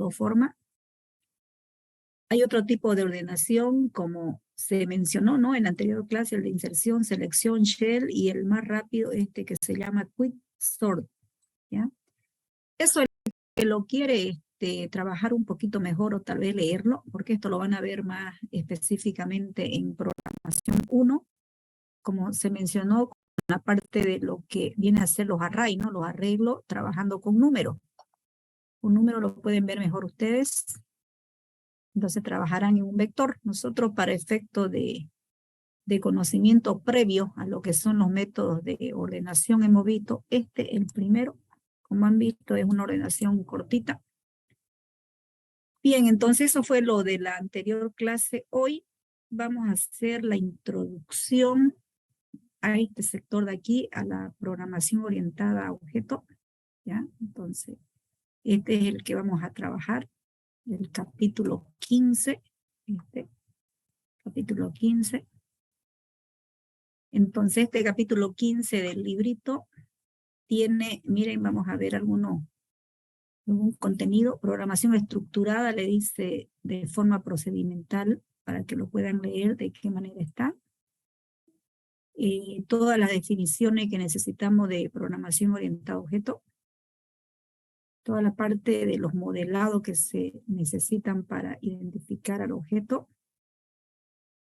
dado forma. Hay otro tipo de ordenación, como se mencionó, ¿no? En la anterior clase, el de inserción, selección, shell, y el más rápido, que se llama quick sort, ¿ya? Eso es el que lo quiere trabajar un poquito mejor o tal vez leerlo, porque esto lo van a ver más específicamente en programación 1, como se mencionó, la parte de lo que viene a ser los arrays, ¿no? Los arreglos trabajando con números. Un número lo pueden ver mejor ustedes. Entonces trabajarán en un vector. Nosotros, para efecto de conocimiento previo a lo que son los métodos de ordenación, hemos visto el primero, como han visto, es una ordenación cortita. Bien, entonces eso fue lo de la anterior clase. Hoy vamos a hacer la introducción a este sector de aquí, a la programación orientada a objetos, ¿ya? Entonces, este es el que vamos a trabajar, el capítulo 15, capítulo 15. Entonces, este capítulo 15 del librito tiene, miren, vamos a ver algún contenido. Programación estructurada, le dice de forma procedimental, para que lo puedan leer de qué manera está. Todas las definiciones que necesitamos de programación orientada a objetos. Toda la parte de los modelados que se necesitan para identificar al objeto.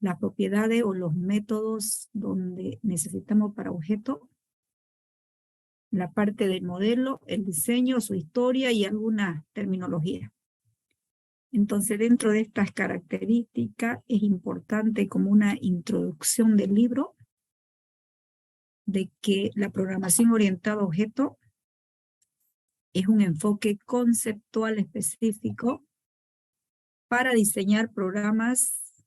Las propiedades o los métodos donde necesitamos para objeto. La parte del modelo, el diseño, su historia y alguna terminología. Entonces, dentro de estas características es importante, como una introducción del libro, de que la programación orientada a objeto es un enfoque conceptual específico para diseñar programas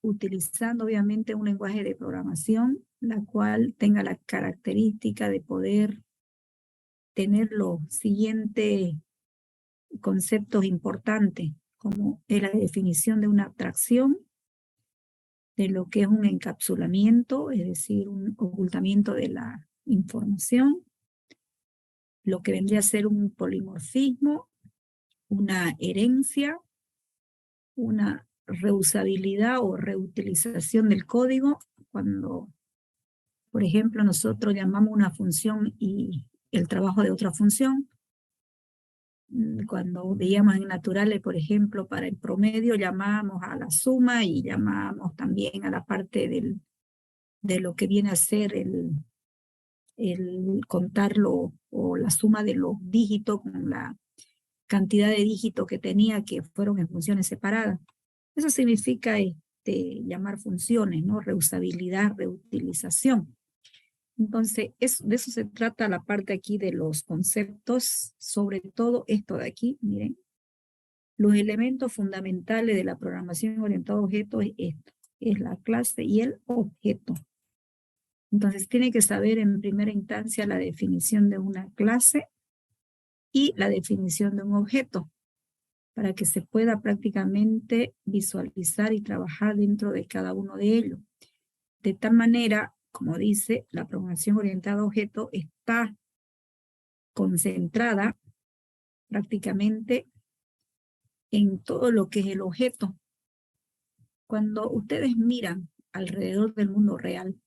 utilizando obviamente un lenguaje de programación, la cual tenga la característica de poder tener los siguientes conceptos importantes, como es la definición de una abstracción, de lo que es un encapsulamiento, es decir, un ocultamiento de la información, lo que vendría a ser un polimorfismo, una herencia, una reusabilidad o reutilización del código, cuando, por ejemplo, nosotros llamamos una función y el trabajo de otra función. Cuando veíamos en naturales, por ejemplo, para el promedio llamábamos a la suma y llamábamos también a la parte de lo que viene a ser el contarlo o la suma de los dígitos con la cantidad de dígitos que tenía, que fueron en funciones separadas. Eso significa llamar funciones, ¿no? Reusabilidad, reutilización. Entonces, de eso se trata la parte aquí de los conceptos, sobre todo esto de aquí, miren. Los elementos fundamentales de la programación orientada a objetos es esto, es la clase y el objeto. Entonces, tiene que saber en primera instancia la definición de una clase y la definición de un objeto, para que se pueda prácticamente visualizar y trabajar dentro de cada uno de ellos. De tal manera, como dice, la programación orientada a objetos está concentrada prácticamente en todo lo que es el objeto. Cuando ustedes miran alrededor del mundo real,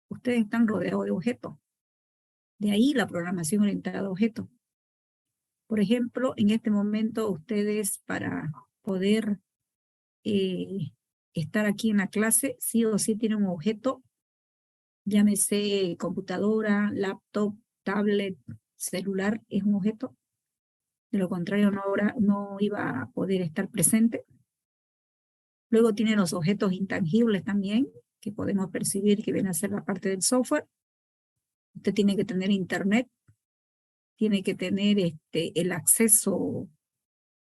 ustedes están rodeados de objetos. De ahí la programación orientada a objetos. Por ejemplo, en este momento ustedes, para poder estar aquí en la clase, sí o sí tienen un objeto, llámese computadora, laptop, tablet, celular, es un objeto. De lo contrario, no iba a poder estar presente. Luego tiene los objetos intangibles también, que podemos percibir que viene a ser la parte del software. Usted tiene que tener internet, tiene que tener el acceso,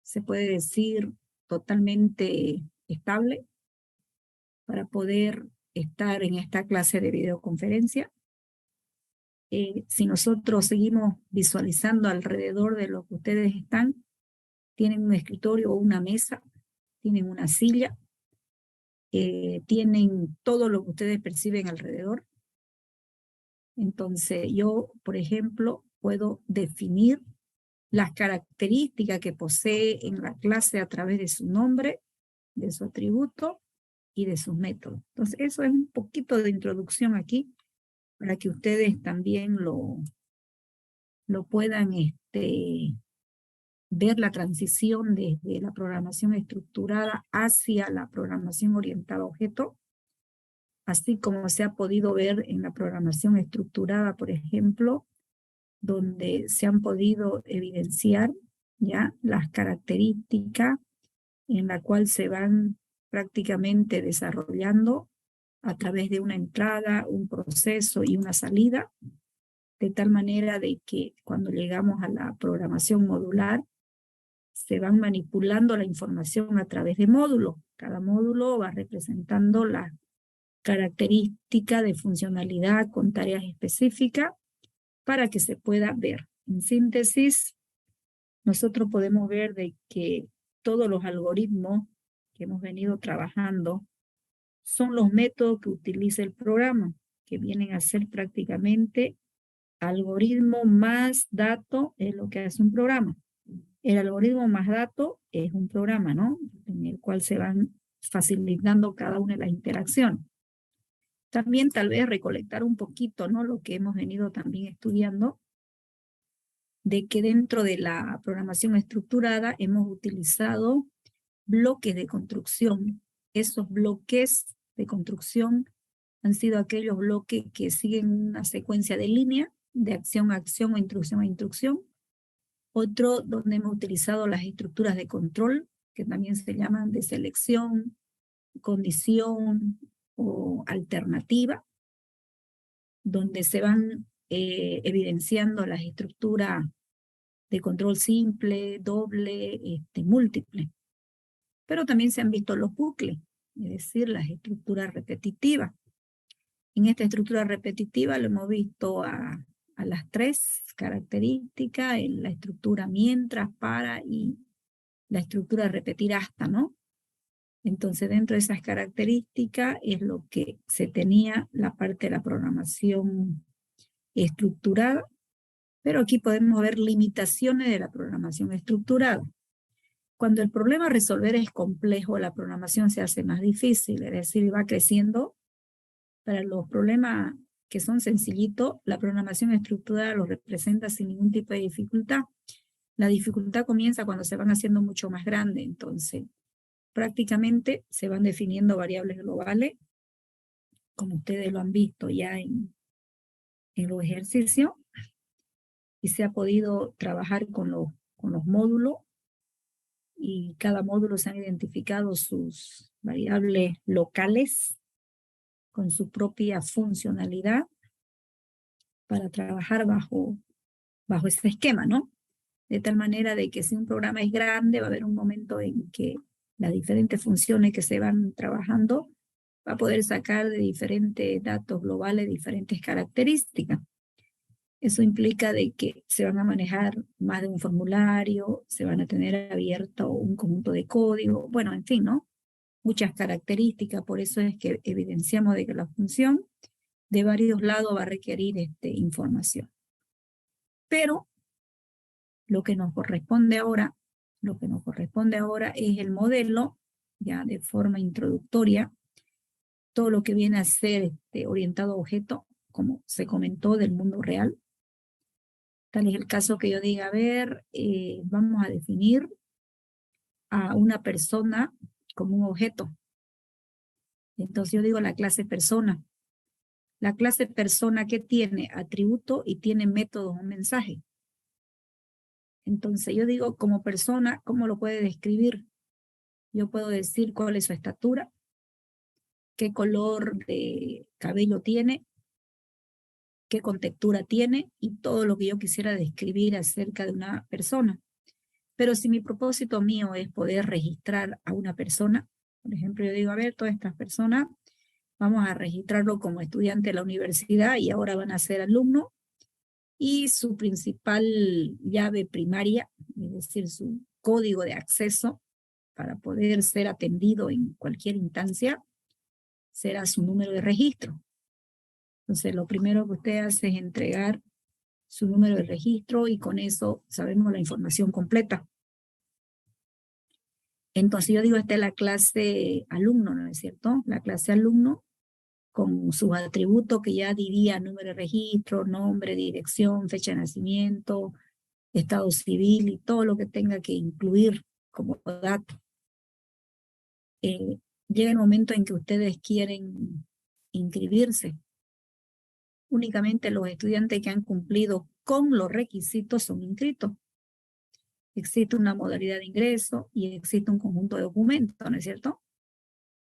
se puede decir, totalmente estable para poder estar en esta clase de videoconferencia. Si nosotros seguimos visualizando alrededor de lo que ustedes están, tienen un escritorio o una mesa, tienen una silla, tienen todo lo que ustedes perciben alrededor. Entonces yo, por ejemplo, puedo definir las características que posee en la clase a través de su nombre, de su atributo y de sus métodos. Entonces, eso es un poquito de introducción aquí para que ustedes también lo puedan ver la transición desde la programación estructurada hacia la programación orientada a objeto, así como se ha podido ver en la programación estructurada, por ejemplo, donde se han podido evidenciar ya las características en la cual se van prácticamente desarrollando a través de una entrada, un proceso y una salida, de tal manera de que cuando llegamos a la programación modular, se van manipulando la información a través de módulos. Cada módulo va representando la característica de funcionalidad con tareas específicas para que se pueda ver. En síntesis, nosotros podemos ver de que todos los algoritmos que hemos venido trabajando son los métodos que utiliza el programa, que vienen a ser prácticamente algoritmo más dato es lo que hace un programa. El algoritmo más dato es un programa, ¿no? En el cual se van facilitando cada una de las interacciones. También tal vez recolectar un poquito, ¿no? Lo que hemos venido también estudiando, de que dentro de la programación estructurada hemos utilizado bloques de construcción. Esos bloques de construcción han sido aquellos bloques que siguen una secuencia de línea, de acción a acción o instrucción a instrucción. Otro donde hemos utilizado las estructuras de control, que también se llaman de selección, condición o alternativa, donde se van evidenciando las estructuras de control simple, doble, múltiple. Pero también se han visto los bucles, es decir, las estructuras repetitivas. En esta estructura repetitiva lo hemos visto a las tres características, en la estructura mientras, para y la estructura repetir hasta, ¿no? Entonces, dentro de esas características es lo que se tenía la parte de la programación estructurada, pero aquí podemos ver limitaciones de la programación estructurada. Cuando el problema a resolver es complejo, la programación se hace más difícil, es decir, va creciendo. Para los problemas que son sencillitos, la programación estructurada los representa sin ningún tipo de dificultad. La dificultad comienza cuando se van haciendo mucho más grandes, entonces prácticamente se van definiendo variables globales, como ustedes lo han visto ya en los ejercicios, y se ha podido trabajar con los módulos, y cada módulo se han identificado sus variables locales con su propia funcionalidad para trabajar bajo ese esquema, ¿no? De tal manera de que si un programa es grande, va a haber un momento en que las diferentes funciones que se van trabajando va a poder sacar de diferentes datos globales diferentes características. Eso implica de que se van a manejar más de un formulario, se van a tener abierto un conjunto de código, bueno, en fin, ¿no? Muchas características, por eso es que evidenciamos de que la función de varios lados va a requerir información. Pero lo que nos corresponde ahora es el modelo, ya de forma introductoria, todo lo que viene a ser orientado a objeto, como se comentó, del mundo real. Tal es el caso que yo diga, a ver, vamos a definir a una persona como un objeto. Entonces yo digo la clase persona. La clase persona que tiene atributo y tiene métodos o mensaje. Entonces yo digo como persona, ¿cómo lo puede describir? Yo puedo decir cuál es su estatura, qué color de cabello tiene, qué contextura tiene y todo lo que yo quisiera describir acerca de una persona. Pero si mi propósito mío es poder registrar a una persona, por ejemplo, yo digo, a ver, todas estas personas, vamos a registrarlo como estudiante de la universidad y ahora van a ser alumnos, y su principal llave primaria, es decir, su código de acceso para poder ser atendido en cualquier instancia, será su número de registro. Entonces, lo primero que usted hace es entregar su número de registro y con eso sabemos la información completa. Entonces yo digo, esta es la clase alumno, ¿no es cierto? La clase alumno con sus atributos que ya diría número de registro, nombre, dirección, fecha de nacimiento, estado civil y todo lo que tenga que incluir como dato. Llega el momento en que ustedes quieren inscribirse. Únicamente los estudiantes que han cumplido con los requisitos son inscritos. Existe una modalidad de ingreso y existe un conjunto de documentos, ¿no es cierto?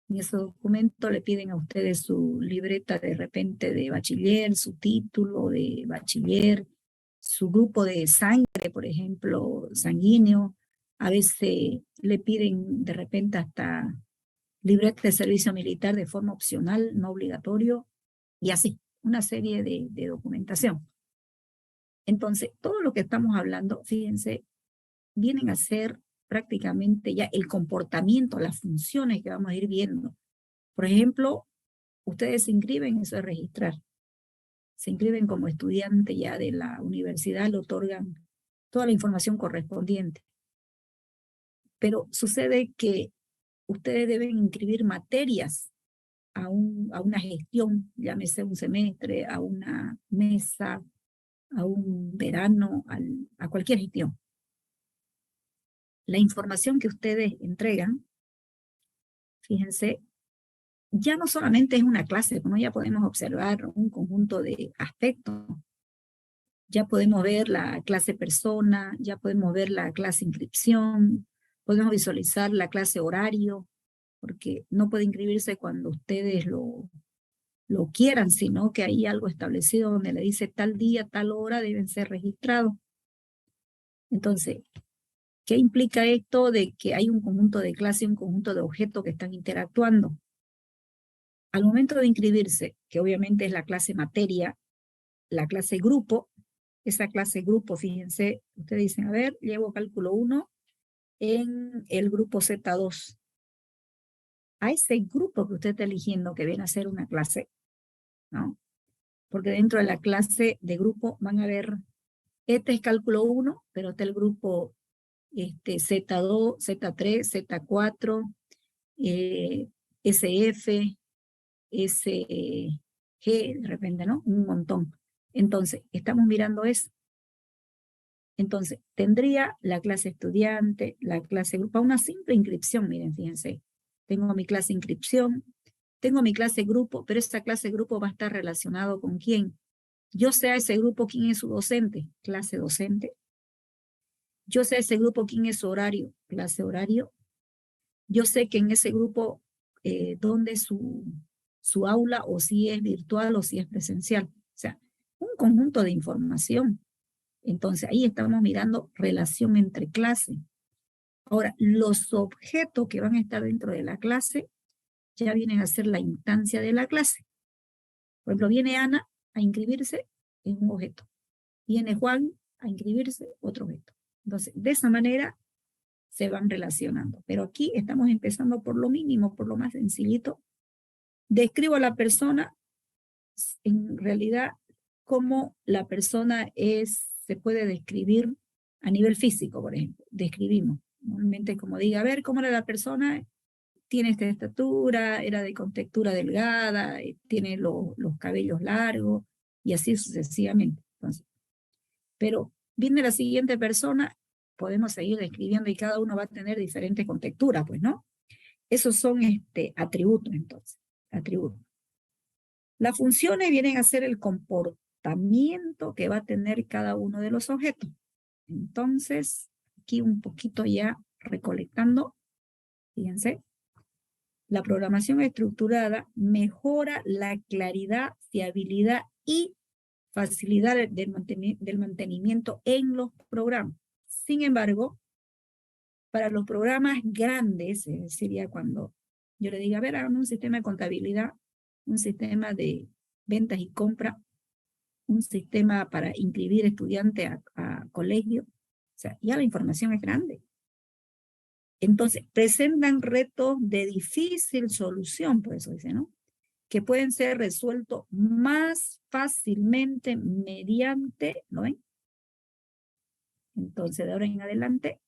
En ese documento le piden a ustedes su libreta de repente de bachiller, su título de bachiller, su grupo de sangre, por ejemplo, sanguíneo. A veces le piden de repente hasta libreta de servicio militar de forma opcional, no obligatorio, y así, una serie de documentación. Entonces, todo lo que estamos hablando, fíjense, vienen a ser prácticamente ya el comportamiento, las funciones que vamos a ir viendo. Por ejemplo, ustedes se inscriben, eso es registrar. Se inscriben como estudiante ya de la universidad, le otorgan toda la información correspondiente. Pero sucede que ustedes deben inscribir materias a una gestión, llámese un semestre, a una mesa, a un verano, a cualquier gestión. La información que ustedes entregan, fíjense, ya no solamente es una clase, como ya podemos observar un conjunto de aspectos. Ya podemos ver la clase persona, ya podemos ver la clase inscripción, podemos visualizar la clase horario, porque no puede inscribirse cuando ustedes lo quieran, sino que hay algo establecido donde le dice tal día, tal hora deben ser registrados. Entonces, ¿qué implica esto de que hay un conjunto de clase y un conjunto de objetos que están interactuando? Al momento de inscribirse, que obviamente es la clase materia, la clase grupo, esa clase grupo, fíjense, ustedes dicen, a ver, llevo cálculo 1 en el grupo Z2. A ese grupo que usted está eligiendo que viene a ser una clase, ¿no? Porque dentro de la clase de grupo van a ver, este es cálculo 1, pero está el grupo Z2, Z3, Z4, SF, SG, de repente, ¿no? Un montón. Entonces, estamos mirando eso. Entonces, tendría la clase estudiante, la clase grupo, una simple inscripción, miren, fíjense. Tengo mi clase inscripción, tengo mi clase grupo, pero esta clase grupo va a estar relacionado con quién. Yo sé a ese grupo quién es su docente, clase docente. Yo sé a ese grupo quién es su horario, clase horario. Yo sé que en ese grupo dónde es su aula, o si es virtual o si es presencial. O sea, un conjunto de información. Entonces ahí estamos mirando relación entre clase. Ahora, los objetos que van a estar dentro de la clase ya vienen a ser la instancia de la clase. Por ejemplo, viene Ana a inscribirse en un objeto. Viene Juan a inscribirse otro objeto. Entonces, de esa manera se van relacionando. Pero aquí estamos empezando por lo mínimo, por lo más sencillito. Describo a la persona, en realidad, cómo la persona se puede describir a nivel físico, por ejemplo. Describimos. Normalmente como diga, a ver, ¿cómo era la persona? Tiene esta estatura, era de contextura delgada, tiene los cabellos largos, y así sucesivamente. Entonces, pero viene la siguiente persona, podemos seguir describiendo y cada uno va a tener diferentes contexturas, pues, ¿no? Esos son atributos, entonces, atributos. Las funciones vienen a ser el comportamiento que va a tener cada uno de los objetos. Entonces, aquí un poquito ya recolectando, fíjense, la programación estructurada mejora la claridad, fiabilidad y facilidad del mantenimiento en los programas. Sin embargo, para los programas grandes, es decir, ya cuando yo le diga, a ver, hágame un sistema de contabilidad, un sistema de ventas y compra, un sistema para inscribir estudiantes a colegio, o sea, ya la información es grande. Entonces, presentan retos de difícil solución, por eso dice, ¿no? que pueden ser resueltos más fácilmente mediante, ¿no ven? Entonces, de ahora en adelante,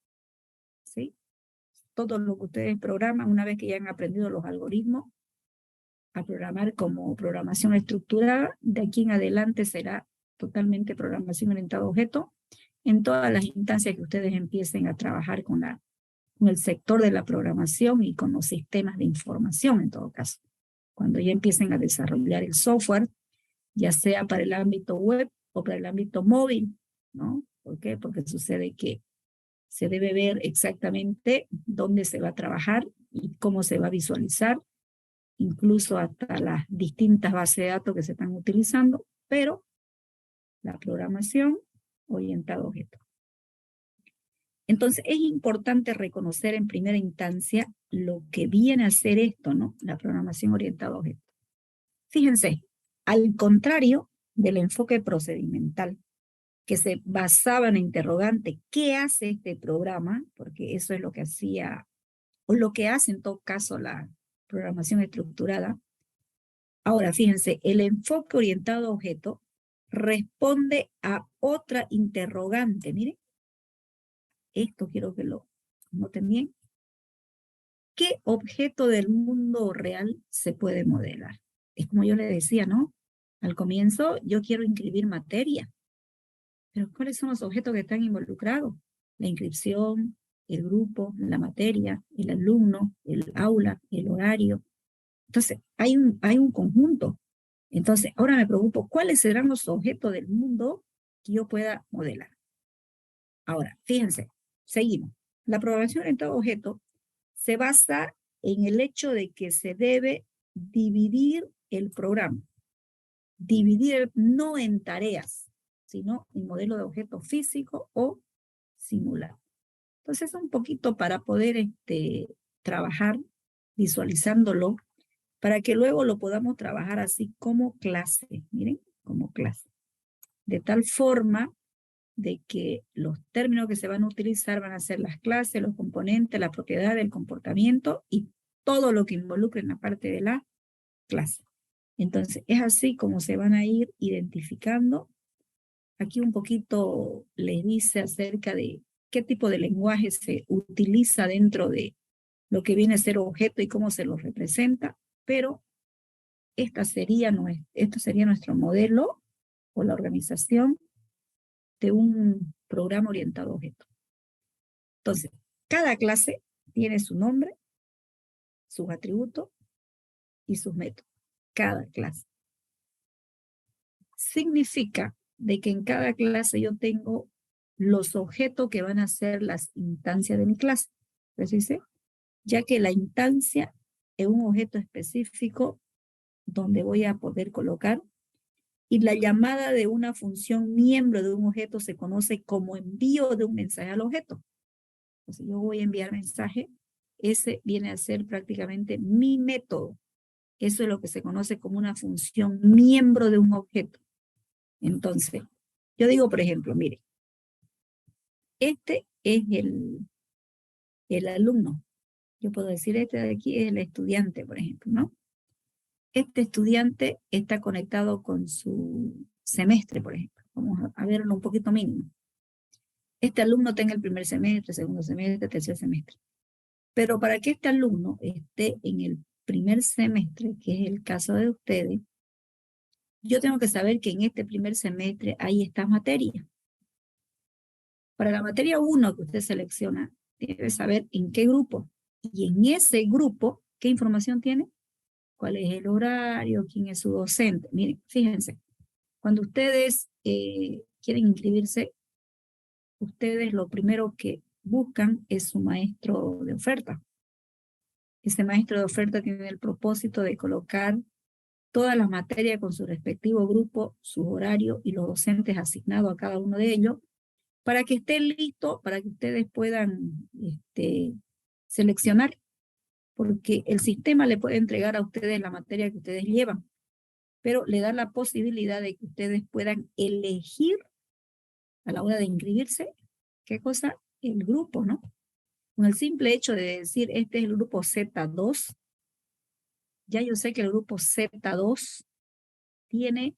¿sí? Todo lo que ustedes programan, una vez que ya han aprendido los algoritmos, a programar como programación estructurada, de aquí en adelante será totalmente programación orientada a objeto, en todas las instancias que ustedes empiecen a trabajar con el sector de la programación y con los sistemas de información en todo caso. Cuando ya empiecen a desarrollar el software, ya sea para el ámbito web o para el ámbito móvil, ¿no? ¿Por qué? Porque sucede que se debe ver exactamente dónde se va a trabajar y cómo se va a visualizar, incluso hasta las distintas bases de datos que se están utilizando, pero la programación orientada a objetos. Entonces, es importante reconocer en primera instancia lo que viene a ser esto, ¿no? La programación orientada a objetos. Fíjense, al contrario del enfoque procedimental, que se basaba en la interrogante, ¿qué hace este programa? Porque eso es lo que hacía, o lo que hace en todo caso la programación estructurada. Ahora, fíjense, el enfoque orientado a objetos responde a otra interrogante. Miren, esto quiero que lo noten bien. ¿Qué objeto del mundo real se puede modelar? Es como yo le decía, ¿no? Al comienzo, yo quiero inscribir materia. Pero ¿cuáles son los objetos que están involucrados? La inscripción, el grupo, la materia, el alumno, el aula, el horario. Entonces, hay un conjunto. Entonces, ahora me preocupo, ¿cuáles serán los objetos del mundo que yo pueda modelar? Ahora, fíjense, seguimos. La programación orientada a objetos se basa en el hecho de que se debe dividir el programa. Dividir no en tareas, sino en modelo de objeto físico o simulado. Entonces, un poquito para poder trabajar visualizándolo, para que luego lo podamos trabajar así como clase, miren, como clase. De tal forma de que los términos que se van a utilizar van a ser las clases, los componentes, la propiedad, el comportamiento y todo lo que involucre en la parte de la clase. Entonces, es así como se van a ir identificando. Aquí un poquito les dice acerca de qué tipo de lenguaje se utiliza dentro de lo que viene a ser objeto y cómo se lo representa, pero esto sería nuestro modelo o la organización de un programa orientado a objetos. Entonces, cada clase tiene su nombre, sus atributos y sus métodos. Cada clase. Significa de que en cada clase yo tengo los objetos que van a ser las instancias de mi clase. ¿Eso dice? Ya que la instancia es un objeto específico donde voy a poder colocar y la llamada de una función miembro de un objeto se conoce como envío de un mensaje al objeto. Entonces yo voy a enviar mensaje, ese viene a ser prácticamente mi método. Eso es lo que se conoce como una función miembro de un objeto. Entonces, yo digo, por ejemplo, mire, este es el alumno. Yo puedo decir, este de aquí es el estudiante, por ejemplo, ¿no? Este estudiante está conectado con su semestre, por ejemplo. Vamos a verlo un poquito mínimo. Este alumno tenga el primer semestre, segundo semestre, tercer semestre. Pero para que este alumno esté en el primer semestre, que es el caso de ustedes, yo tengo que saber que en este primer semestre hay estas materias. Para la materia 1 que usted selecciona, debe saber en qué grupo. Y en ese grupo, ¿qué información tiene? ¿Cuál es el horario? ¿Quién es su docente? Miren, fíjense, cuando ustedes quieren inscribirse, ustedes lo primero que buscan es su maestro de oferta. Ese maestro de oferta tiene el propósito de colocar todas las materias con su respectivo grupo, su horario y los docentes asignados a cada uno de ellos, para que estén listos, para que ustedes puedan seleccionar, porque el sistema le puede entregar a ustedes la materia que ustedes llevan, pero le da la posibilidad de que ustedes puedan elegir a la hora de inscribirse, ¿qué cosa? El grupo, ¿no? Con el simple hecho de decir, este es el grupo Z2, ya yo sé que el grupo Z2 tiene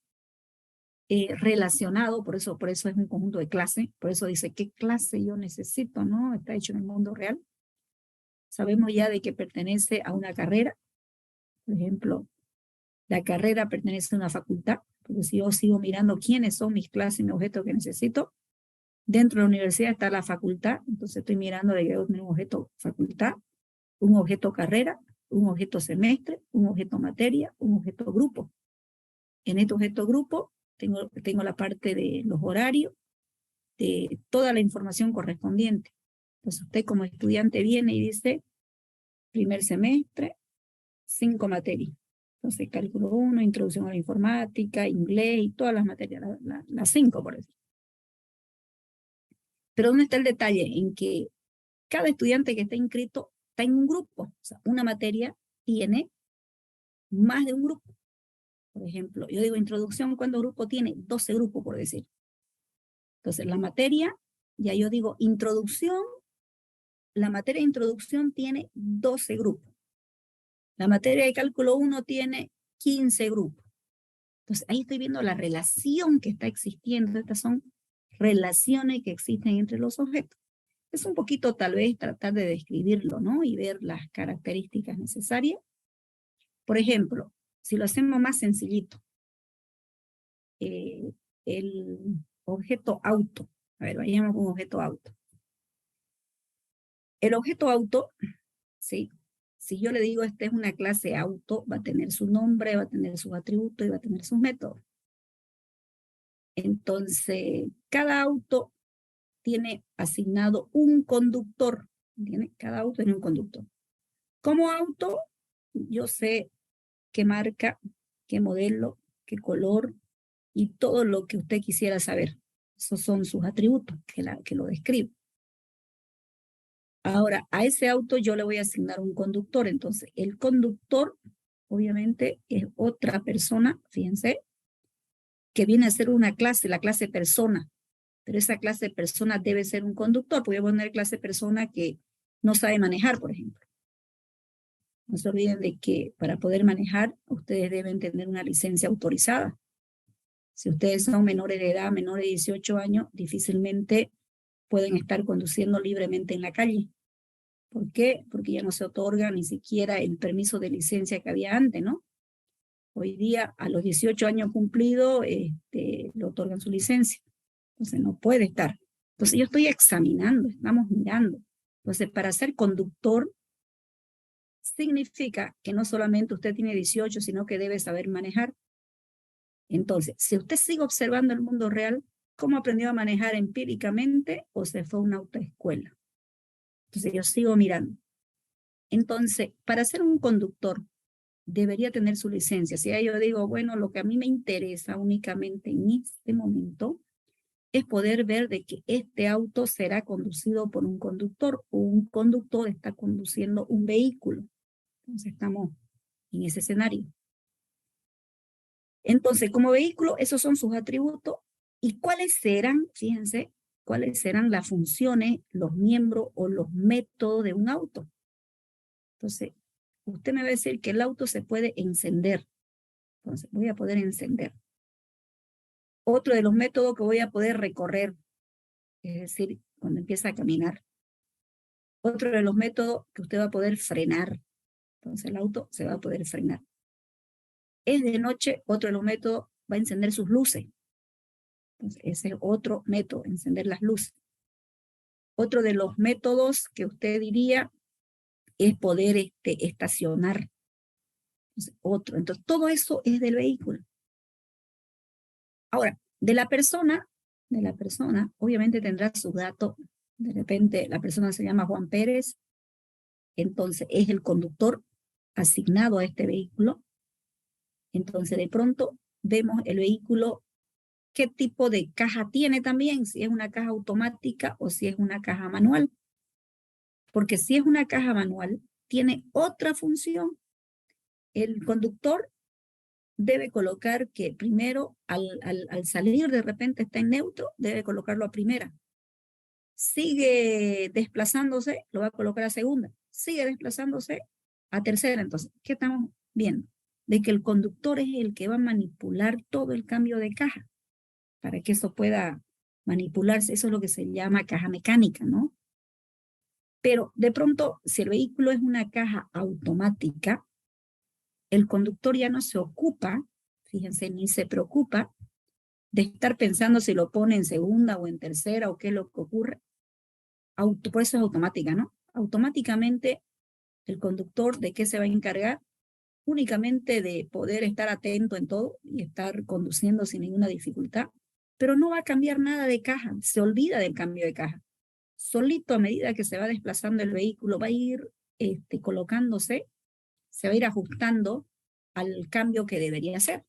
relacionado, por eso es un conjunto de clase, por eso dice qué clase yo necesito, ¿no? Está hecho en el mundo real. Sabemos ya de que pertenece a una carrera, por ejemplo, la carrera pertenece a una facultad, porque si yo sigo mirando quiénes son mis clases y mis objetos que necesito, dentro de la universidad está la facultad, entonces estoy mirando de que yo tengo un objeto facultad, un objeto carrera, un objeto semestre, un objeto materia, un objeto grupo. En este objeto grupo tengo la parte de los horarios, de toda la información correspondiente. Entonces usted como estudiante viene y dice, primer semestre, 5 materias. Entonces cálculo 1, introducción a la informática, inglés y todas las materias, las 5 por eso. Pero ¿dónde está el detalle? En que cada estudiante que está inscrito está en un grupo. O sea, una materia tiene más de un grupo. Por ejemplo, yo digo introducción, ¿cuántos grupos tiene? 12 grupos, por decir. Entonces, la materia, ya yo digo introducción, la materia de introducción tiene 12 grupos. La materia de cálculo 1 tiene 15 grupos. Entonces, ahí estoy viendo la relación que está existiendo. Estas son relaciones que existen entre los objetos. Es un poquito tal vez tratar de describirlo, ¿no? Y ver las características necesarias. Por ejemplo, si lo hacemos más sencillito, el objeto auto. A ver, vayamos con objeto auto. El objeto auto, ¿sí? Si yo le digo esta es una clase auto, va a tener su nombre, va a tener sus atributos y va a tener sus métodos. Entonces, cada auto tiene asignado un conductor. ¿Entiende? Cada auto tiene un conductor. Como auto, yo sé qué marca, qué modelo, qué color y todo lo que usted quisiera saber. Esos son sus atributos que lo describen. Ahora, a ese auto yo le voy a asignar un conductor. Entonces, el conductor, obviamente, es otra persona, fíjense, que viene a ser una clase, la clase persona. Pero esa clase persona debe ser un conductor. Voy a poner clase persona que no sabe manejar, por ejemplo. No se olviden de que para poder manejar, ustedes deben tener una licencia autorizada. Si ustedes son menores de edad, menores de 18 años, difícilmente pueden estar conduciendo libremente en la calle. ¿Por qué? Porque ya no se otorga ni siquiera el permiso de licencia que había antes, ¿no? Hoy día, a los 18 años cumplidos, le otorgan su licencia. Entonces, no puede estar. Entonces, yo estoy examinando, estamos mirando. Entonces, para ser conductor, significa que no solamente usted tiene 18, sino que debe saber manejar. Entonces, si usted sigue observando el mundo real, ¿cómo aprendió a manejar empíricamente o se fue a una autoescuela? Entonces, yo sigo mirando. Entonces, para ser un conductor, debería tener su licencia. Si yo digo, bueno, lo que a mí me interesa únicamente en este momento es poder ver de que este auto será conducido por un conductor o un conductor está conduciendo un vehículo. Entonces, estamos en ese escenario. Entonces, como vehículo, esos son sus atributos. ¿Y cuáles serán, fíjense, cuáles serán las funciones, los miembros o los métodos de un auto? Entonces, usted me va a decir que el auto se puede encender. Entonces, voy a poder encender. Otro de los métodos que voy a poder recorrer, es decir, cuando empieza a caminar. Otro de los métodos que usted va a poder frenar. Entonces, el auto se va a poder frenar. Es de noche, otro de los métodos va a encender sus luces. Entonces, ese es otro método, encender las luces. Otro de los métodos que usted diría es poder estacionar. Entonces, otro. Entonces, todo eso es del vehículo. Ahora, de la persona, obviamente tendrá sus datos. De repente, la persona se llama Juan Pérez, entonces es el conductor asignado a este vehículo. Entonces, de pronto, vemos el vehículo, qué tipo de caja tiene también, si es una caja automática o si es una caja manual. Porque si es una caja manual, tiene otra función. El conductor debe colocar que primero, al salir de repente está en neutro, debe colocarlo a primera. Sigue desplazándose, lo va a colocar a segunda. Sigue desplazándose a tercera. Entonces, ¿qué estamos Bien, de que el conductor es el que va a manipular todo el cambio de caja para que eso pueda manipularse. Eso es lo que se llama caja mecánica, ¿no? Pero de pronto, si el vehículo es una caja automática, el conductor ya no se ocupa, fíjense, ni se preocupa de estar pensando si lo pone en segunda o en tercera o qué es lo que ocurre. Por eso es automática, ¿no? Automáticamente el conductor de qué se va a encargar, únicamente de poder estar atento en todo y estar conduciendo sin ninguna dificultad, pero no va a cambiar nada de caja, se olvida del cambio de caja. Solito a medida que se va desplazando el vehículo, va a ir colocándose, se va a ir ajustando al cambio que debería hacer.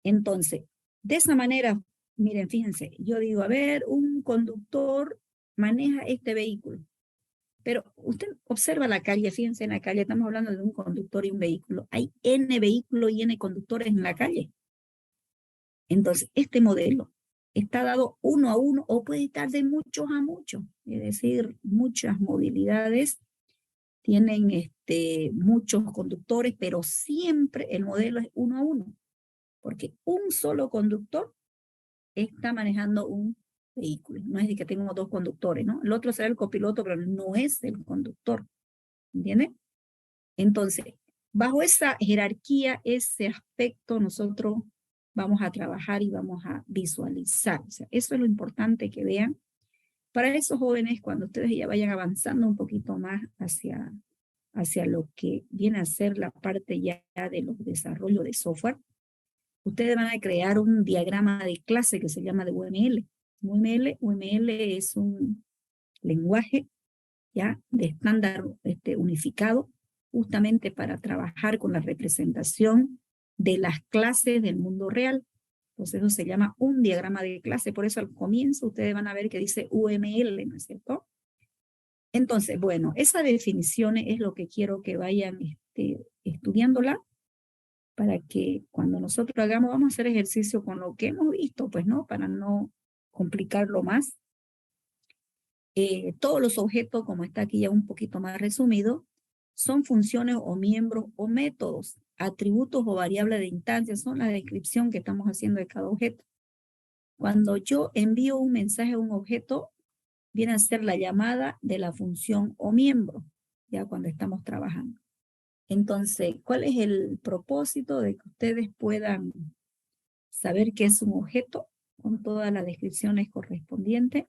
Entonces, de esa manera, miren, fíjense, yo digo, a ver, un conductor maneja este vehículo, pero usted observa la calle, fíjense en la calle, estamos hablando de un conductor y un vehículo. Hay N vehículos y N conductores en la calle. Entonces, este modelo está dado uno a uno o puede estar de muchos a muchos, es decir, muchas movilidades, tienen muchos conductores, pero siempre el modelo es uno a uno, porque un solo conductor está manejando un vehículo. No es de que tengo dos conductores, ¿no? El otro será el copiloto, pero no es el conductor, ¿entiende? Entonces, bajo esa jerarquía, ese aspecto, nosotros vamos a trabajar y vamos a visualizar. O sea, eso es lo importante que vean. Para esos jóvenes, cuando ustedes ya vayan avanzando un poquito más hacia lo que viene a ser la parte ya de los desarrollos de software, ustedes van a crear un diagrama de clase que se llama de UML. UML es un lenguaje ya de estándar unificado justamente para trabajar con la representación de las clases del mundo real. Entonces eso se llama un diagrama de clase, por eso al comienzo ustedes van a ver que dice UML, ¿no es cierto? Entonces, bueno, esa definición es lo que quiero que vayan estudiándola para que cuando nosotros hagamos, vamos a hacer ejercicio con lo que hemos visto, pues no, para no complicarlo más. Todos los objetos, como está aquí ya un poquito más resumido, son funciones o miembros o métodos, atributos o variables de instancia, son la descripción que estamos haciendo de cada objeto. Cuando yo envío un mensaje a un objeto, viene a ser la llamada de la función o miembro, ya cuando estamos trabajando. Entonces, ¿cuál es el propósito de que ustedes puedan saber qué es un objeto con todas las descripciones correspondientes?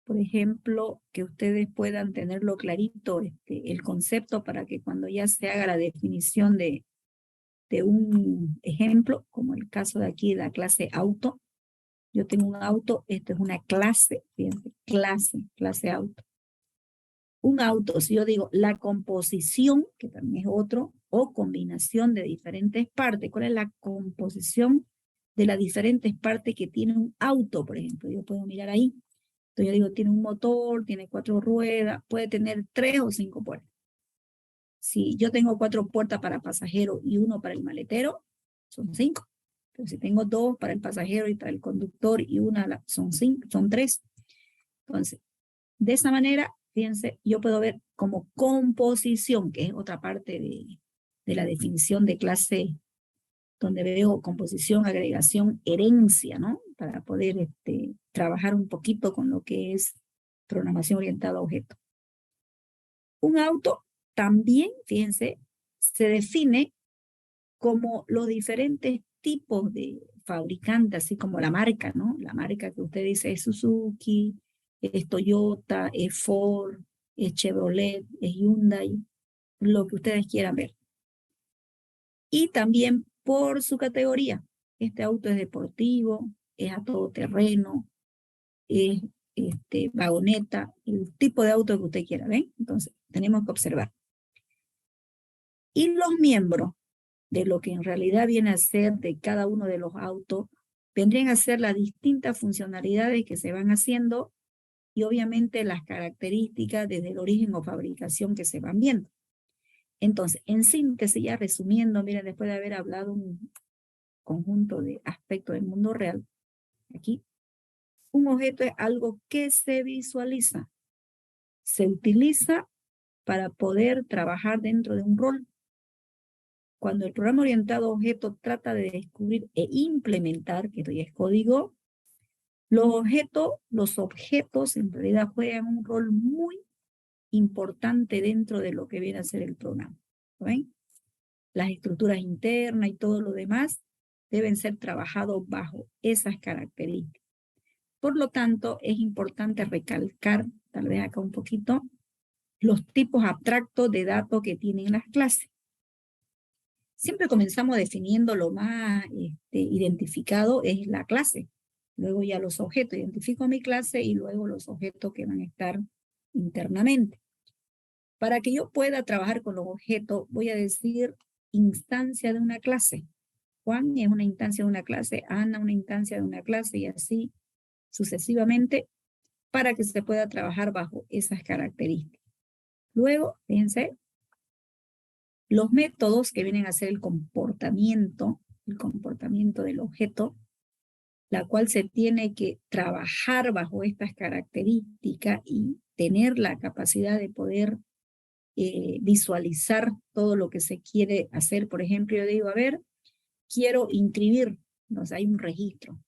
Por ejemplo, que ustedes puedan tenerlo clarito, el concepto para que cuando ya se haga la definición de un ejemplo, como el caso de aquí, la clase auto. Yo tengo un auto, esto es una clase, fíjense, clase auto. Un auto, si yo digo la composición, que también es otro, o combinación de diferentes partes, ¿cuál es la composición de las diferentes partes que tiene un auto, por ejemplo? Yo puedo mirar ahí. Entonces yo digo, tiene un motor, tiene 4 ruedas, puede tener 3 o 5 puertas. Si yo tengo 4 puertas para pasajero y 1 para el maletero, son 5. Pero si tengo 2 para el pasajero y para el conductor y una son 5, son 3. Entonces, de esa manera, fíjense, yo puedo ver como composición, que es otra parte de la definición de clase, donde veo composición, agregación, herencia, ¿no? Para poder trabajar un poquito con lo que es programación orientada a objetos. Un auto también, fíjense, se define como los diferentes tipos de fabricantes, así como la marca, ¿no? La marca que usted dice es Suzuki, es Toyota, es Ford, es Chevrolet, es Hyundai, lo que ustedes quieran ver. Y también por su categoría. Este auto es deportivo, es a todo terreno, es vagoneta, el tipo de auto que usted quiera, ¿ven? Entonces, tenemos que observar. Y los miembros de lo que en realidad viene a ser de cada uno de los autos, vendrían a ser las distintas funcionalidades que se van haciendo y obviamente las características desde el origen o fabricación que se van viendo. Entonces, en síntesis, ya resumiendo, miren, después de haber hablado un conjunto de aspectos del mundo real, aquí, un objeto es algo que se visualiza, se utiliza para poder trabajar dentro de un rol. cuando el programa orientado a objetos trata de descubrir e implementar, que esto ya es código, los objetos en realidad juegan un rol muy importante dentro de lo que viene a ser el programa. ¿Ven? Las estructuras internas y todo lo demás deben ser trabajados bajo esas características. Por lo tanto, es importante recalcar, tal vez acá un poquito, los tipos abstractos de datos que tienen las clases. Siempre comenzamos definiendo lo más identificado es la clase. Luego ya los objetos. Identifico mi clase y luego los objetos que van a estar internamente. Para que yo pueda trabajar con los objetos, voy a decir instancia de una clase. Juan es una instancia de una clase, Ana una instancia de una clase y así sucesivamente para que se pueda trabajar bajo esas características. Luego, fíjense, los métodos que vienen a ser el comportamiento del objeto, la cual se tiene que trabajar bajo estas características y tener la capacidad de poder visualizar todo lo que se quiere hacer. Por ejemplo, yo digo, a ver, quiero inscribir, entonces hay un registro.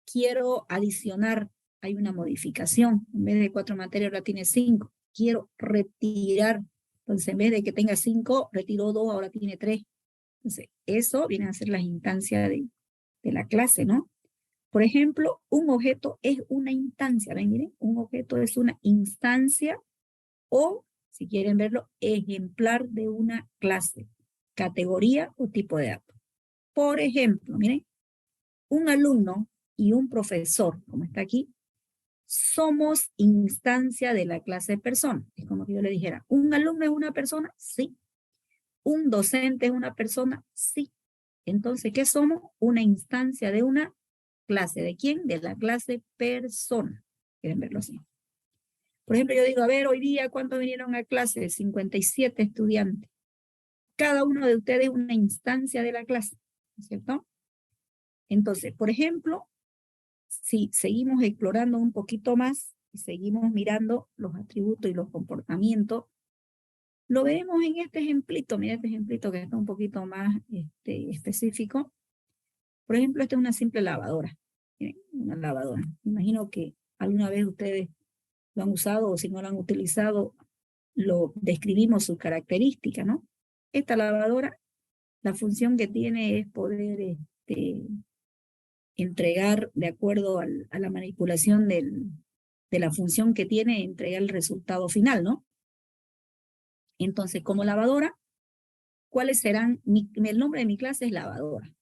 Quiero adicionar, hay una modificación. En vez de 4 materias, ahora tiene 5. Quiero retirar, entonces en vez de que tenga 5, retiro 2, ahora tiene 3. Entonces, eso viene a ser las instancias de la clase, ¿no? Por ejemplo, un objeto es una instancia. ¿Ven? Miren, un objeto es una instancia o, si quieren verlo, ejemplar de una clase, categoría o tipo de datos. Por ejemplo, miren, un alumno y un profesor, como está aquí, somos instancia de la clase persona. Es como que yo le dijera, ¿un alumno es una persona? Sí. ¿Un docente es una persona? Sí. Entonces, ¿qué somos? Una instancia de una clase. ¿De quién? De la clase persona. ¿Quieren verlo así? Por ejemplo, yo digo, a ver, hoy día, ¿cuántos vinieron a clase? 57 estudiantes. Cada uno de ustedes es una instancia de la clase, ¿cierto? Entonces, por ejemplo, si seguimos explorando un poquito más y seguimos mirando los atributos y los comportamientos, lo veremos en este ejemplito. Mira este ejemplito que está un poquito más específico. Por ejemplo, esta es una simple lavadora. Miren, una lavadora. Imagino que alguna vez ustedes lo han usado o si no lo han utilizado, lo describimos sus características, ¿no? Esta lavadora, la función que tiene es poder entregar, de acuerdo a la manipulación de la función que tiene, entregar el resultado final, ¿no? Entonces, como lavadora, ¿cuáles serán? El nombre de mi clase es lavadora.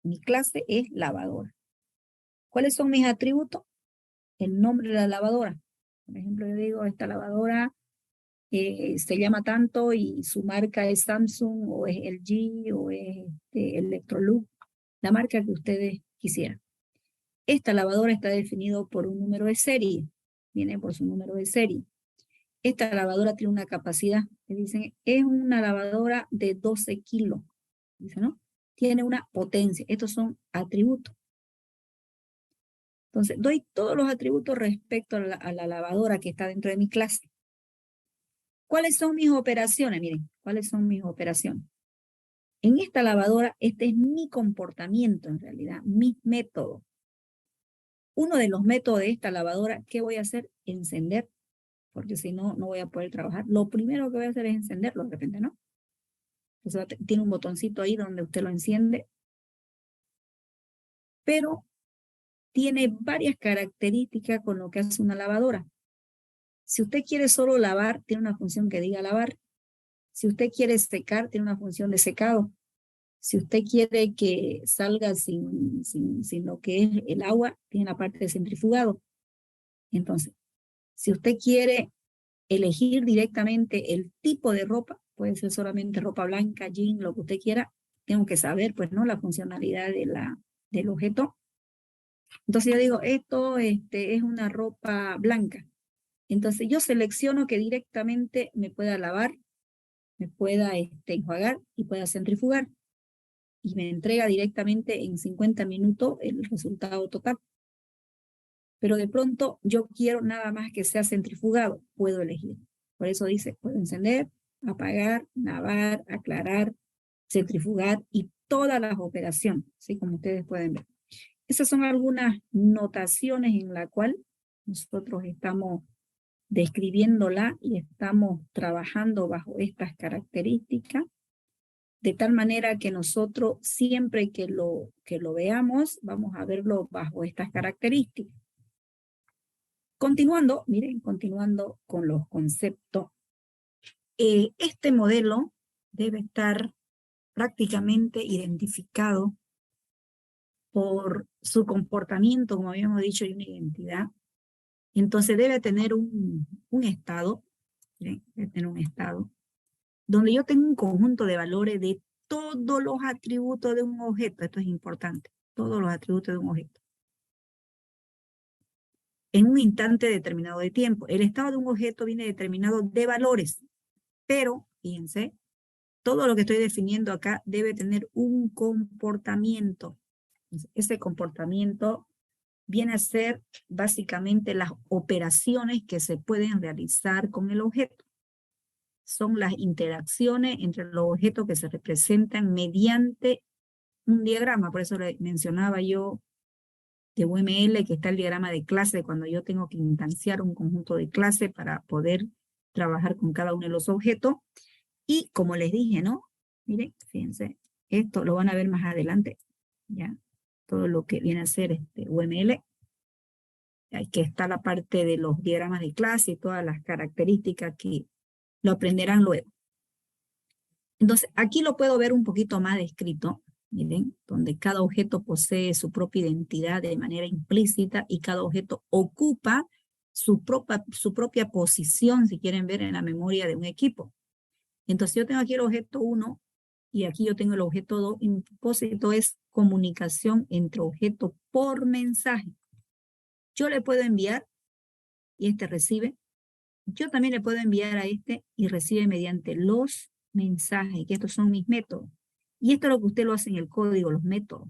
Mi clase es lavadora. ¿Cuáles son mis atributos? El nombre de la lavadora. Por ejemplo, yo digo, esta lavadora se llama tanto y su marca es Samsung o es LG o es Electrolux, la marca que ustedes quisieran. Esta lavadora está definida por un número de serie, viene por su número de serie. Esta lavadora tiene una capacidad, que dicen, es una lavadora de 12 kilos, dice, ¿no? Tiene una potencia, estos son atributos. Entonces, doy todos los atributos respecto a la lavadora que está dentro de mi clase. ¿Cuáles son mis operaciones? Miren, ¿cuáles son mis operaciones? En esta lavadora, este es mi comportamiento en realidad, mis métodos. Uno de los métodos de esta lavadora, ¿qué voy a hacer? Encender, porque si no, no voy a poder trabajar. Lo primero que voy a hacer es encenderlo de repente, ¿no? Entonces tiene un botoncito ahí donde usted lo enciende, pero tiene varias características con lo que hace una lavadora. Si usted quiere solo lavar, tiene una función que diga lavar. Si usted quiere secar, tiene una función de secado. Si usted quiere que salga sin lo que es el agua, tiene la parte de centrifugado. Entonces, si usted quiere elegir directamente el tipo de ropa, puede ser solamente ropa blanca, jean, lo que usted quiera, tengo que saber, pues, ¿no? La funcionalidad del objeto. Entonces yo digo, esto es una ropa blanca. Entonces yo selecciono que directamente me pueda lavar, me pueda enjuagar y pueda centrifugar. Y me entrega directamente en 50 minutos el resultado total. Pero de pronto yo quiero nada más que sea centrifugado, puedo elegir. Por eso dice, puedo encender, apagar, lavar, aclarar, centrifugar y todas las operaciones, ¿sí? Como ustedes pueden ver. Esas son algunas notaciones en la cual nosotros estamos describiéndola y estamos trabajando bajo estas características, de tal manera que nosotros siempre que lo veamos, vamos a verlo bajo estas características. Continuando, miren, continuando con los conceptos, este modelo debe estar prácticamente identificado por su comportamiento, como habíamos dicho, y una identidad. Entonces debe tener un estado, ¿sí? Debe tener un estado, donde yo tengo un conjunto de valores de todos los atributos de un objeto. Esto es importante, todos los atributos de un objeto. En un instante determinado de tiempo. El estado de un objeto viene determinado de valores, pero, fíjense, todo lo que estoy definiendo acá debe tener un comportamiento. Ese comportamiento viene a ser básicamente las operaciones que se pueden realizar con el objeto. Son las interacciones entre los objetos que se representan mediante un diagrama. Por eso le mencionaba yo de UML que está el diagrama de clase cuando yo tengo que instanciar un conjunto de clase para poder trabajar con cada uno de los objetos. Y como les dije, ¿no? Miren, fíjense, esto lo van a ver más adelante, ¿ya? Todo lo que viene a ser UML. Aquí está la parte de los diagramas de clase y todas las características que lo aprenderán luego. Entonces, aquí lo puedo ver un poquito más descrito, miren, donde cada objeto posee su propia identidad de manera implícita y cada objeto ocupa su propia posición, si quieren ver, en la memoria de un equipo. Entonces, yo tengo aquí el objeto 1 y aquí yo tengo el objeto 2. Y mi propósito es comunicación entre objetos por mensaje. Yo le puedo enviar y este recibe. Yo también le puedo enviar a este y recibe mediante los mensajes, que estos son mis métodos. Y esto es lo que usted lo hace en el código, los métodos.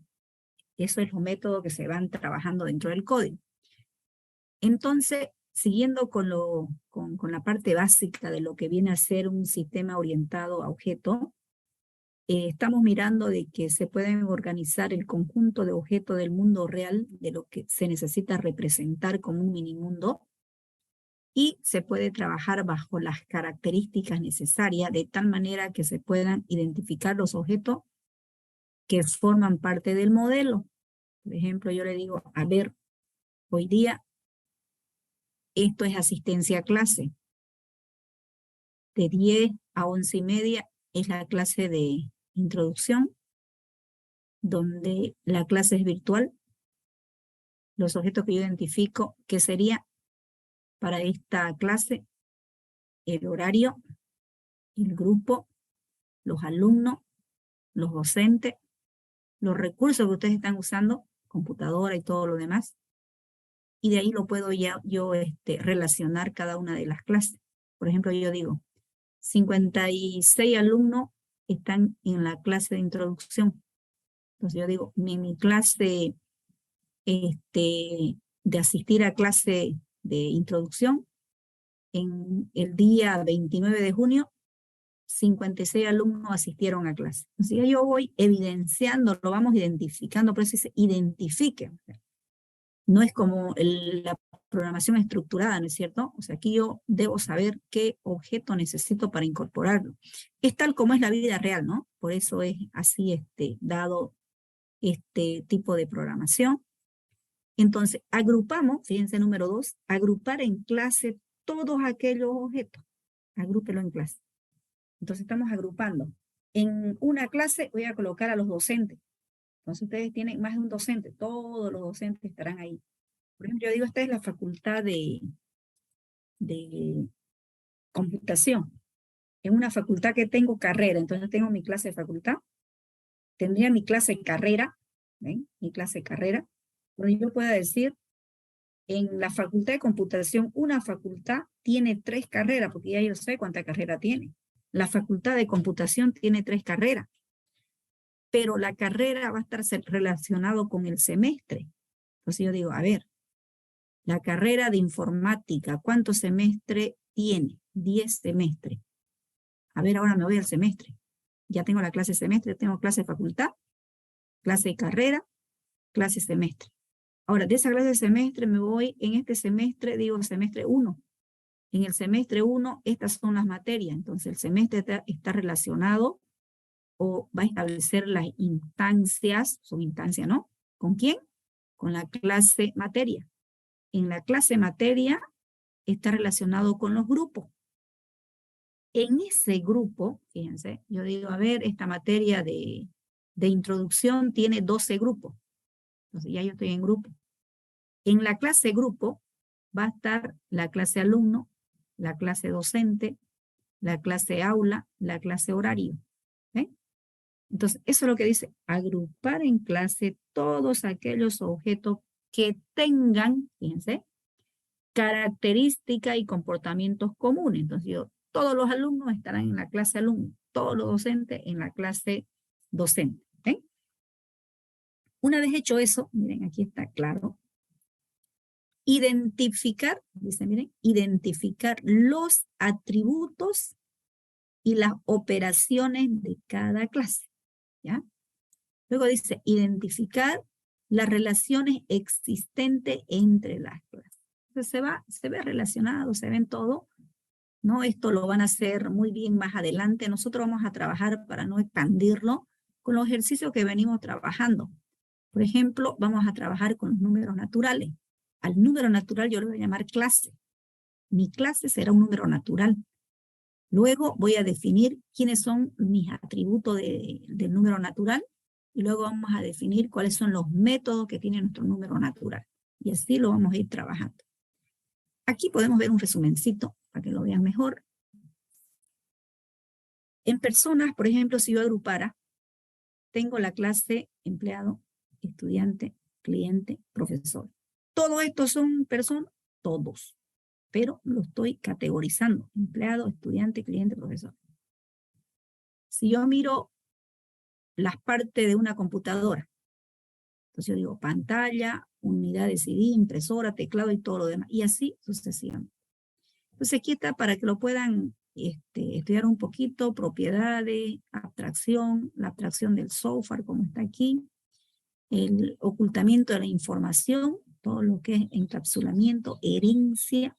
Eso es los métodos que se van trabajando dentro del código. Entonces, siguiendo con la parte básica de lo que viene a ser un sistema orientado a objetos, estamos mirando de que se pueden organizar el conjunto de objetos del mundo real, de lo que se necesita representar como un minimundo, y se puede trabajar bajo las características necesarias de tal manera que se puedan identificar los objetos que forman parte del modelo. Por ejemplo, yo le digo, a ver, hoy día esto es asistencia a clase. De 10 a 11:30 es la clase de introducción, donde la clase es virtual. Los objetos que yo identifico, que sería para esta clase, el horario, el grupo, los alumnos, los docentes, los recursos que ustedes están usando, computadora y todo lo demás. Y de ahí lo puedo ya yo relacionar cada una de las clases. Por ejemplo, yo digo, 56 alumnos están en la clase de introducción. Entonces yo digo, mi clase de asistir a clase de introducción, en el día 29 de junio, 56 alumnos asistieron a clase. Entonces yo voy evidenciando, lo vamos identificando, por eso se identifique. No es como la programación estructurada, ¿no es cierto? O sea, aquí yo debo saber qué objeto necesito para incorporarlo. Es tal como es la vida real, ¿no? Por eso es así dado este tipo de programación. Entonces, agrupamos, fíjense número 2, agrupar en clase todos aquellos objetos. Agrúpelo en clase. Entonces estamos agrupando. En una clase voy a colocar a los docentes. Entonces ustedes tienen más de un docente, todos los docentes estarán ahí. Por ejemplo, yo digo, esta es la facultad de computación. En una facultad que tengo carrera, entonces tengo mi clase de facultad, tendría mi clase de carrera, ¿ven? Mi clase de carrera, donde yo pueda decir, en la facultad de computación, una facultad tiene 3 carreras, porque ya yo sé cuánta carrera tiene. La facultad de computación tiene 3 carreras, pero la carrera va a estar relacionado con el semestre. Entonces yo digo, a ver, la carrera de informática, ¿cuántos semestres tiene? 10 semestres. A ver, ahora me voy al semestre. ya tengo la clase semestre, tengo clase de facultad, clase de carrera, clase semestre. Ahora, de esa clase de semestre me voy en este semestre, digo semestre 1. En el semestre 1, estas son las materias. Entonces, el semestre está relacionado o va a establecer las instancias, son instancias, ¿no? ¿Con quién? Con la clase materia. En la clase materia está relacionado con los grupos. En ese grupo, fíjense, yo digo, a ver, esta materia de introducción tiene 12 grupos. Entonces ya yo estoy en grupo. En la clase grupo va a estar la clase alumno, la clase docente, la clase aula, la clase horario. ¿Eh? Entonces, eso es lo que dice, agrupar en clase todos aquellos objetos que tengan, fíjense, características y comportamientos comunes. Entonces, todos los alumnos estarán en la clase alumno, todos los docentes en la clase docente. ¿Eh? Una vez hecho eso, miren, aquí está claro, identificar, dice, miren, identificar los atributos y las operaciones de cada clase, ¿ya? Luego dice, identificar las relaciones existentes entre las clases. Entonces se ve relacionado, se ven todo, ¿no? Esto lo van a hacer muy bien más adelante. Nosotros vamos a trabajar para no expandirlo con los ejercicios que venimos trabajando. Por ejemplo, vamos a trabajar con los números naturales. Al número natural yo le voy a llamar clase. Mi clase será un número natural. Luego voy a definir quiénes son mis atributos del número natural y luego vamos a definir cuáles son los métodos que tiene nuestro número natural. Y así lo vamos a ir trabajando. Aquí podemos ver un resumencito para que lo vean mejor. En personas, por ejemplo, si yo agrupara, tengo la clase empleado, estudiante, cliente, profesor. ¿Todos estos son personas? Todos. Pero lo estoy categorizando. Empleado, estudiante, cliente, profesor. Si yo miro las partes de una computadora, entonces yo digo pantalla, unidad de CD, impresora, teclado y todo lo demás. Y así sucesivamente. Entonces aquí está para que lo puedan estudiar un poquito, propiedades, abstracción, la abstracción del software como está aquí, el ocultamiento de la información, todo lo que es encapsulamiento, herencia,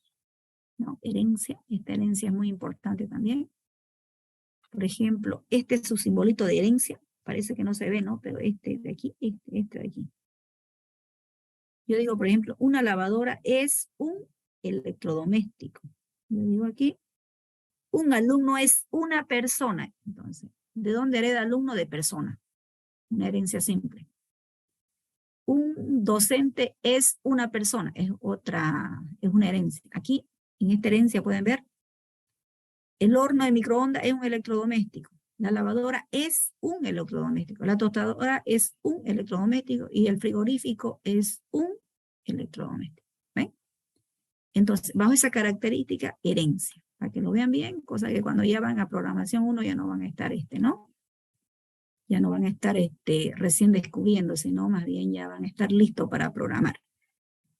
¿no? Herencia, esta herencia es muy importante también. Por ejemplo, este es su simbolito de herencia, parece que no se ve, ¿no? Pero este de aquí, este de aquí. Yo digo, por ejemplo, una lavadora es un electrodoméstico. Yo digo aquí, un alumno es una persona. Entonces, ¿de dónde hereda alumno? De persona. Una herencia simple. Un docente es una persona, es una herencia. Aquí, en esta herencia pueden ver, el horno de microondas es un electrodoméstico. La lavadora es un electrodoméstico. La tostadora es un electrodoméstico y el frigorífico es un electrodoméstico. ¿Ven? Entonces, bajo esa característica, herencia. Para que lo vean bien, cosa que cuando ya van a programación 1 ya no van a estar ¿no? Ya no van a estar recién descubriendo, sino más bien ya van a estar listos para programar.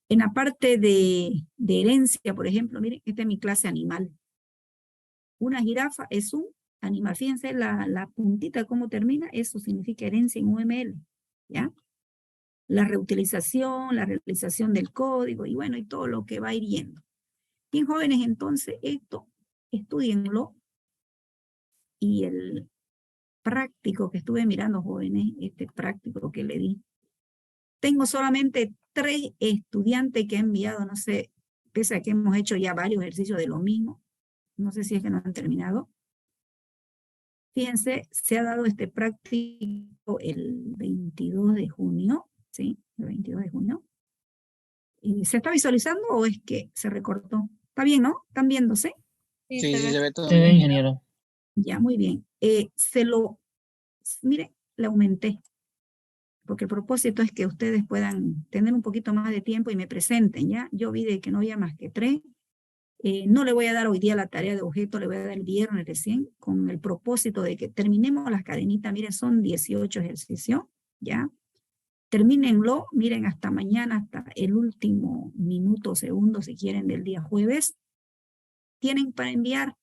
En la parte de herencia, por ejemplo, miren, esta es mi clase animal. Una jirafa es un animal. Fíjense la puntita, cómo termina, eso significa herencia en UML, ¿ya? La reutilización, la realización del código, y bueno, y todo lo que va a ir yendo. Bien, jóvenes, entonces, esto, estudienlo, y el práctico que estuve mirando, jóvenes, este práctico que le di, tengo solamente 3 estudiantes que he enviado, no sé, pese a que hemos hecho ya varios ejercicios de lo mismo, no sé si es que no han terminado. Fíjense, se ha dado este práctico el 22 de junio, ¿sí? El 22 de junio. ¿Y se está visualizando o es que se recortó? ¿Está bien, no? ¿Están viéndose? Sí, se ve todo Se ve, bien. ingeniero. Ya, muy bien. Mire, le aumenté, porque el propósito es que ustedes puedan tener un poquito más de tiempo y me presenten, ¿ya? Yo vi de que no había más que 3. No le voy a dar hoy día la tarea de objeto, le voy a dar el viernes recién, con el propósito de que terminemos las cadenitas. Miren, son 18 ejercicios, ¿ya? Termínenlo, miren, hasta mañana, hasta el último minuto o segundo, si quieren, del día jueves. Tienen para enviar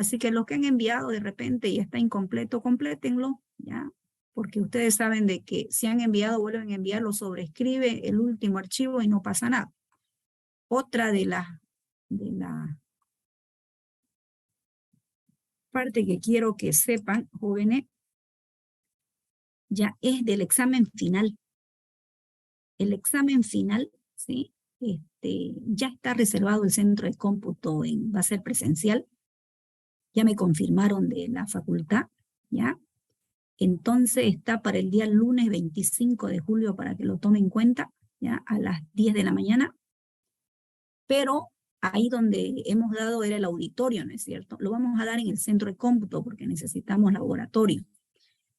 Así que lo que han enviado de repente y está incompleto, complétenlo, ¿ya? Porque ustedes saben de que si han enviado, vuelven a enviarlo, sobrescribe el último archivo y no pasa nada. Otra de la parte que quiero que sepan, jóvenes, ya es del examen final. El examen final, ¿sí? Ya está reservado el centro de cómputo, va a ser presencial. Ya me confirmaron de la facultad, ¿ya? Entonces está para el día lunes 25 de julio para que lo tomen en cuenta, ¿ya? A las 10 de la mañana. Pero ahí donde hemos dado era el auditorio, ¿no es cierto? Lo vamos a dar en el centro de cómputo porque necesitamos laboratorio.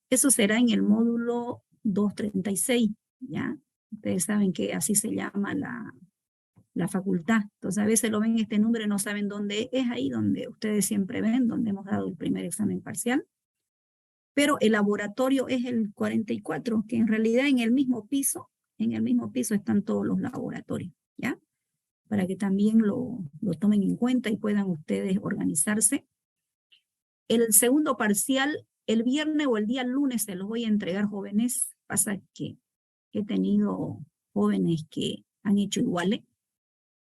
Eso será en el módulo 236, ¿ya? Ustedes saben que así se llama la facultad. Entonces a veces lo ven este número y no saben dónde es ahí donde ustedes siempre ven, donde hemos dado el primer examen parcial. Pero el laboratorio es el 44, que en realidad en el mismo piso están todos los laboratorios, ¿ya? Para que también lo tomen en cuenta y puedan ustedes organizarse. El segundo parcial, el viernes o el día lunes se los voy a entregar, jóvenes. Pasa que he tenido jóvenes que han hecho iguales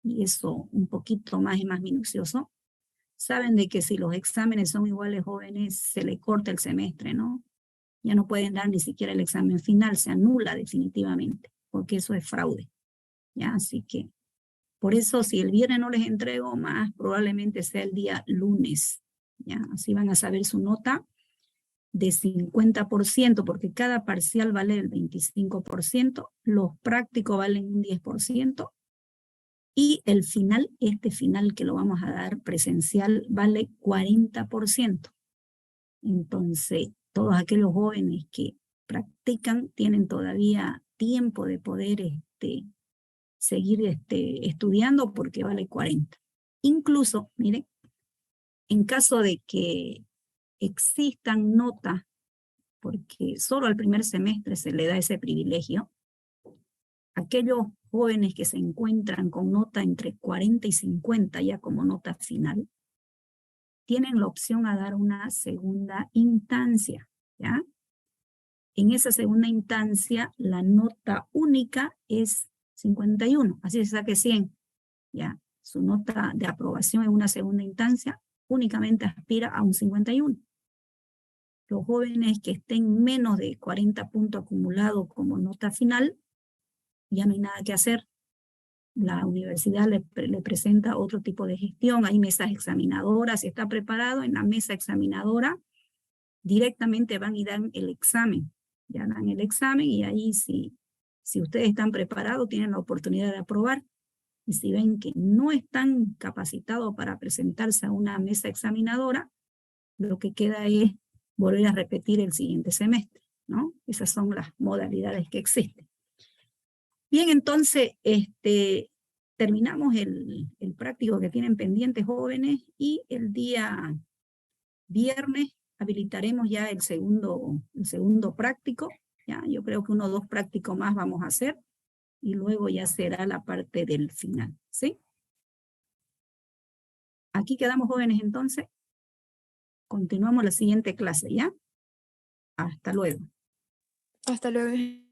y eso un poquito más y más minucioso. Saben de que si los exámenes son iguales, jóvenes, se le corta el semestre, ¿no? Ya no pueden dar ni siquiera el examen final, se anula definitivamente, porque eso es fraude, ¿ya? Así que, por eso, si el viernes no les entrego, más probablemente sea el día lunes, ¿ya? Así van a saber su nota de 50%, porque cada parcial vale el 25%, los prácticos valen un 10%, y el final, este final que lo vamos a dar presencial, vale 40%. Entonces, todos aquellos jóvenes que practican tienen todavía tiempo de poder seguir estudiando porque vale 40. Incluso, miren, en caso de que existan notas, porque solo al primer semestre se le da ese privilegio, aquellos jóvenes que se encuentran con nota entre 40 y 50 ya como nota final, tienen la opción a dar una segunda instancia, ¿ya? En esa segunda instancia, la nota única es 51, así se saque 100, ¿ya? Su nota de aprobación en una segunda instancia únicamente aspira a un 51. Los jóvenes que estén menos de 40 puntos acumulados como nota final, ya no hay nada que hacer. La universidad le presenta otro tipo de gestión, hay mesas examinadoras, si está preparado en la mesa examinadora, directamente van y dan el examen, ya dan el examen y ahí si ustedes están preparados tienen la oportunidad de aprobar, y si ven que no están capacitados para presentarse a una mesa examinadora, lo que queda es volver a repetir el siguiente semestre, ¿no? Esas son las modalidades que existen. Bien, entonces, terminamos el práctico que tienen pendientes, jóvenes, y el día viernes habilitaremos ya el segundo práctico, ¿ya? Yo creo que 1 o 2 prácticos más vamos a hacer, y luego ya será la parte del final, ¿sí? Aquí quedamos, jóvenes, entonces. Continuamos la siguiente clase, ¿ya? Hasta luego. Hasta luego.